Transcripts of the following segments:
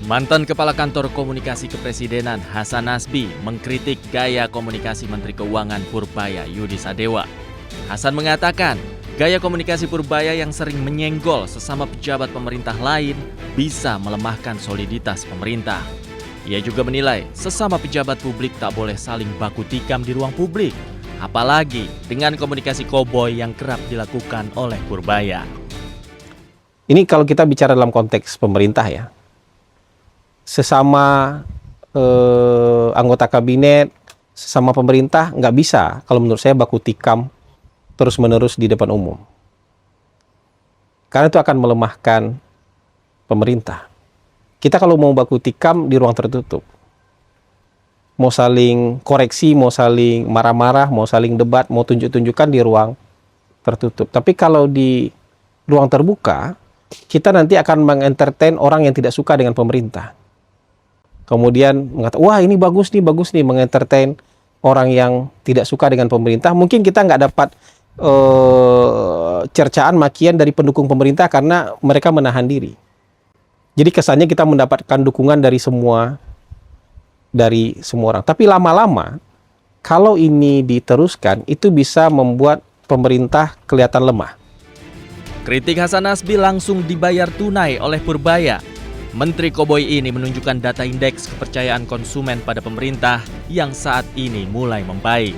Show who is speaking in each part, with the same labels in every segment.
Speaker 1: Mantan Kepala Kantor Komunikasi Kepresidenan Hasan Nasbi mengkritik gaya komunikasi Menteri Keuangan Purbaya Yudi Sadewa. Hasan mengatakan, gaya komunikasi Purbaya yang sering menyenggol sesama pejabat pemerintah lain bisa melemahkan soliditas pemerintah. Ia juga menilai sesama pejabat publik tak boleh saling baku tikam di ruang publik, apalagi dengan komunikasi koboi yang kerap dilakukan oleh Purbaya.
Speaker 2: Ini kalau kita bicara dalam konteks pemerintah ya, sesama anggota kabinet, sesama pemerintah nggak bisa kalau menurut saya baku tikam terus-menerus di depan umum. Karena itu akan melemahkan pemerintah. Kita kalau mau baku tikam di ruang tertutup, mau saling koreksi, mau saling marah-marah, mau saling debat, mau tunjuk-tunjukkan di ruang tertutup. Tapi kalau di ruang terbuka, kita nanti akan mengentertain orang yang tidak suka dengan pemerintah. Kemudian mengatakan, wah ini bagus nih, mengentertain orang yang tidak suka dengan pemerintah. Mungkin kita nggak dapat cercaan makian dari pendukung pemerintah karena mereka menahan diri. Jadi kesannya kita mendapatkan dukungan dari semua orang. Tapi lama-lama, kalau ini diteruskan, itu bisa membuat pemerintah kelihatan lemah.
Speaker 1: Kritik Hasan Nasbi langsung dibayar tunai oleh Purbaya. Menteri Koboi ini menunjukkan data indeks kepercayaan konsumen pada pemerintah yang saat ini mulai membaik.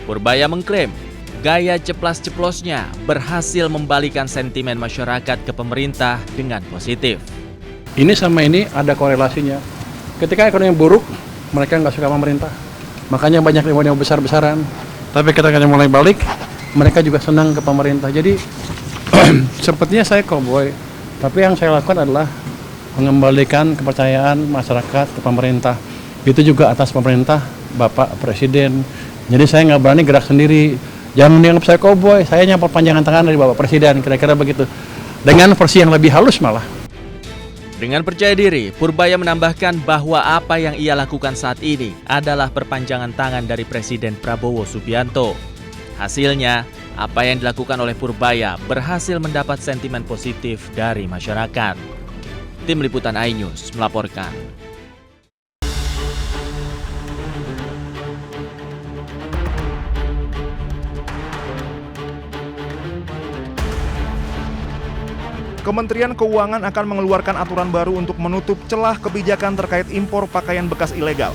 Speaker 1: Purbaya mengklaim gaya ceplas-ceplosnya berhasil membalikan sentimen masyarakat ke pemerintah dengan positif.
Speaker 3: Ini sama ini ada korelasinya. Ketika ekonomi buruk, mereka nggak suka pemerintah. Makanya banyak demo besar-besaran. Tapi ketika mulai balik, mereka juga senang ke pemerintah. Jadi sepertinya saya koboi, tapi yang saya lakukan adalah mengembalikan kepercayaan masyarakat ke pemerintah. Itu juga atas pemerintah Bapak Presiden. Jadi saya nggak berani gerak sendiri. Jangan dianggap saya koboi, saya hanya perpanjangan tangan dari Bapak Presiden, kira-kira begitu. Dengan versi yang lebih halus malah.
Speaker 1: Dengan percaya diri, Purbaya menambahkan bahwa apa yang ia lakukan saat ini adalah perpanjangan tangan dari Presiden Prabowo Subianto. Hasilnya, apa yang dilakukan oleh Purbaya berhasil mendapat sentimen positif dari masyarakat. Tim Liputan iNews melaporkan.
Speaker 4: Kementerian Keuangan akan mengeluarkan aturan baru untuk menutup celah kebijakan terkait impor pakaian bekas ilegal.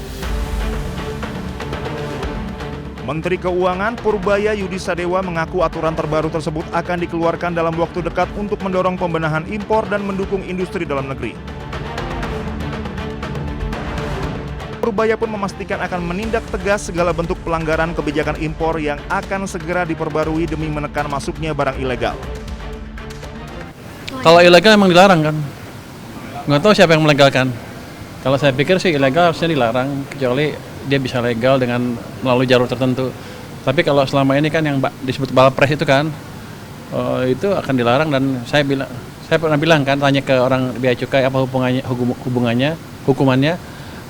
Speaker 4: Menteri Keuangan Purbaya Yudi Sadewa mengaku aturan terbaru tersebut akan dikeluarkan dalam waktu dekat untuk mendorong pembenahan impor dan mendukung industri dalam negeri. Purbaya pun memastikan akan menindak tegas segala bentuk pelanggaran kebijakan impor yang akan segera diperbarui demi menekan masuknya barang ilegal.
Speaker 3: Kalau ilegal emang dilarang kan? Nggak tahu siapa yang melegalkan. Kalau saya pikir sih ilegal harusnya dilarang, kecuali dia bisa legal dengan melalui jalur tertentu. Tapi kalau selama ini kan yang disebut balpres itu kan, itu akan dilarang. Dan saya pernah bilang kan, tanya ke orang bea cukai apa hukumannya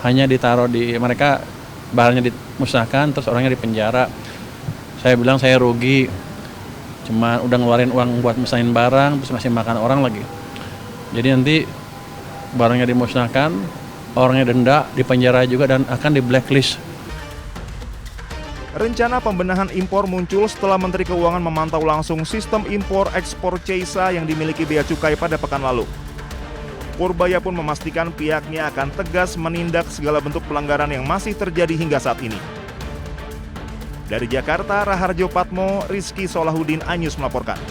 Speaker 3: hanya ditaruh di mereka, barangnya dimusnahkan, terus orangnya dipenjara. Saya bilang saya rugi, cuma udah ngeluarin uang buat musnahin barang, terus masih makan orang lagi. Jadi nanti barangnya dimusnahkan, orangnya denda, dipenjara juga, dan akan di blacklist.
Speaker 4: Rencana pembenahan impor muncul setelah Menteri Keuangan memantau langsung sistem impor-ekspor CISA yang dimiliki Bea Cukai pada pekan lalu. Purbaya pun memastikan pihaknya akan tegas menindak segala bentuk pelanggaran yang masih terjadi hingga saat ini. Dari Jakarta, Raharjo Patmo, Rizky Solahuddin, iNews melaporkan.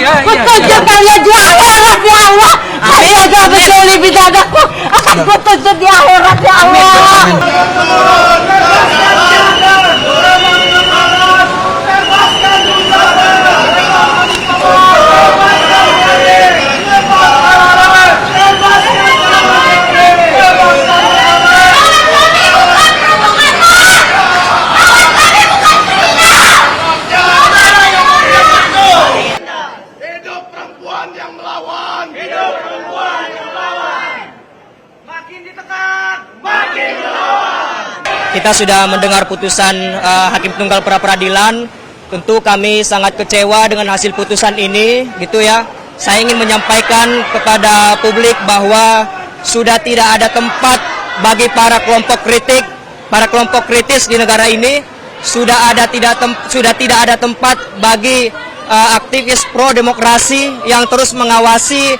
Speaker 5: Betul kalian di akhirat ya Allah. Saya gak betul bidadaku. Akan kutuntut di akhirat ya Allah.
Speaker 6: kita sudah mendengar putusan Hakim Tunggal Pra Peradilan. Tentu kami sangat kecewa dengan hasil putusan ini, gitu ya. Saya ingin menyampaikan kepada publik bahwa sudah tidak ada tempat bagi para kelompok kritis di negara ini. Sudah tidak ada tempat bagi aktivis pro demokrasi yang terus mengawasi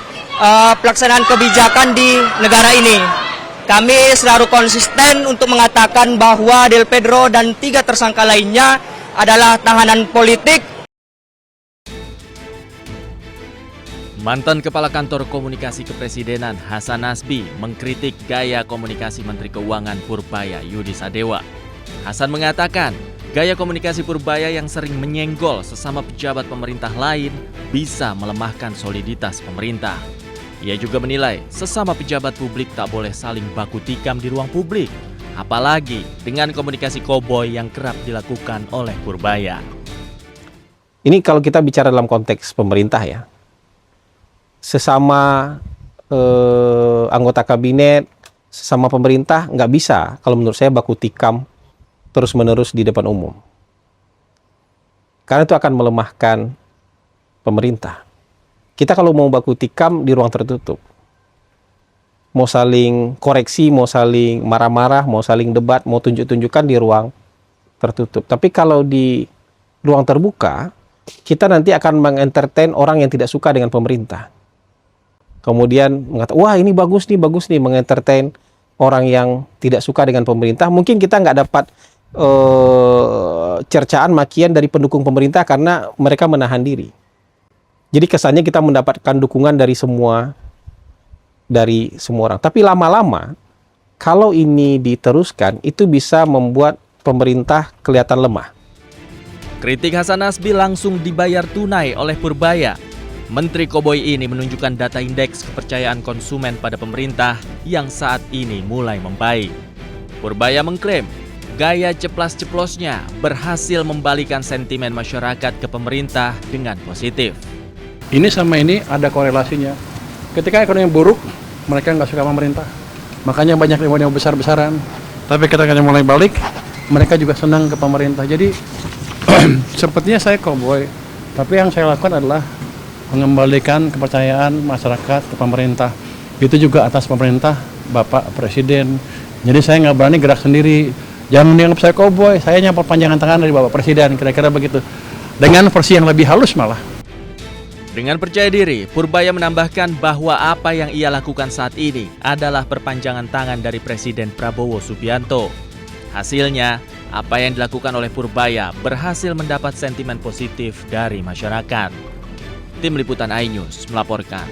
Speaker 6: pelaksanaan kebijakan di negara ini. Kami selalu konsisten untuk mengatakan bahwa Del Pedro dan 3 tersangka lainnya adalah tahanan politik.
Speaker 1: Mantan Kepala Kantor Komunikasi Kepresidenan Hasan Nasbi mengkritik gaya komunikasi Menteri Keuangan Purbaya Yudi Sadewa. Hasan mengatakan, gaya komunikasi Purbaya yang sering menyenggol sesama pejabat pemerintah lain bisa melemahkan soliditas pemerintah. Ia juga menilai sesama pejabat publik tak boleh saling baku tikam di ruang publik, apalagi dengan komunikasi koboi yang kerap dilakukan oleh Purbaya.
Speaker 2: Ini kalau kita bicara dalam konteks pemerintah ya, sesama anggota kabinet, sesama pemerintah nggak bisa kalau menurut saya baku tikam terus-menerus di depan umum. Karena itu akan melemahkan pemerintah. Kita kalau mau baku tikam di ruang tertutup, mau saling koreksi, mau saling marah-marah, mau saling debat, mau tunjuk-tunjukkan di ruang tertutup. Tapi kalau di ruang terbuka, kita nanti akan mengentertain orang yang tidak suka dengan pemerintah. Kemudian mengatakan, wah ini bagus nih, mengentertain orang yang tidak suka dengan pemerintah. Mungkin kita nggak dapat cercaan, makian dari pendukung pemerintah karena mereka menahan diri. Jadi kesannya kita mendapatkan dukungan dari semua orang. Tapi lama-lama, kalau ini diteruskan, itu bisa membuat pemerintah kelihatan lemah.
Speaker 1: Kritik Hasan Nasbi langsung dibayar tunai oleh Purbaya. Menteri Koboi ini menunjukkan data indeks kepercayaan konsumen pada pemerintah yang saat ini mulai membaik. Purbaya mengklaim gaya ceplas-ceplosnya berhasil membalikan sentimen masyarakat ke pemerintah dengan positif.
Speaker 3: Ini sama ini ada korelasinya. Ketika ekonomi buruk, mereka nggak suka pemerintah. Makanya banyak demo besar-besaran. Tapi ketika mulai balik, mereka juga senang ke pemerintah. Jadi sepertinya saya cowboy. Tapi yang saya lakukan adalah mengembalikan kepercayaan masyarakat ke pemerintah. Itu juga atas pemerintah, Bapak Presiden. Jadi saya nggak berani gerak sendiri. Jangan dianggap saya cowboy, saya hanya perpanjangan tangan dari Bapak Presiden, kira-kira begitu. Dengan versi yang lebih halus malah.
Speaker 1: Dengan percaya diri, Purbaya menambahkan bahwa apa yang ia lakukan saat ini adalah perpanjangan tangan dari Presiden Prabowo Subianto. Hasilnya, apa yang dilakukan oleh Purbaya berhasil mendapat sentimen positif dari masyarakat. Tim Liputan iNews melaporkan.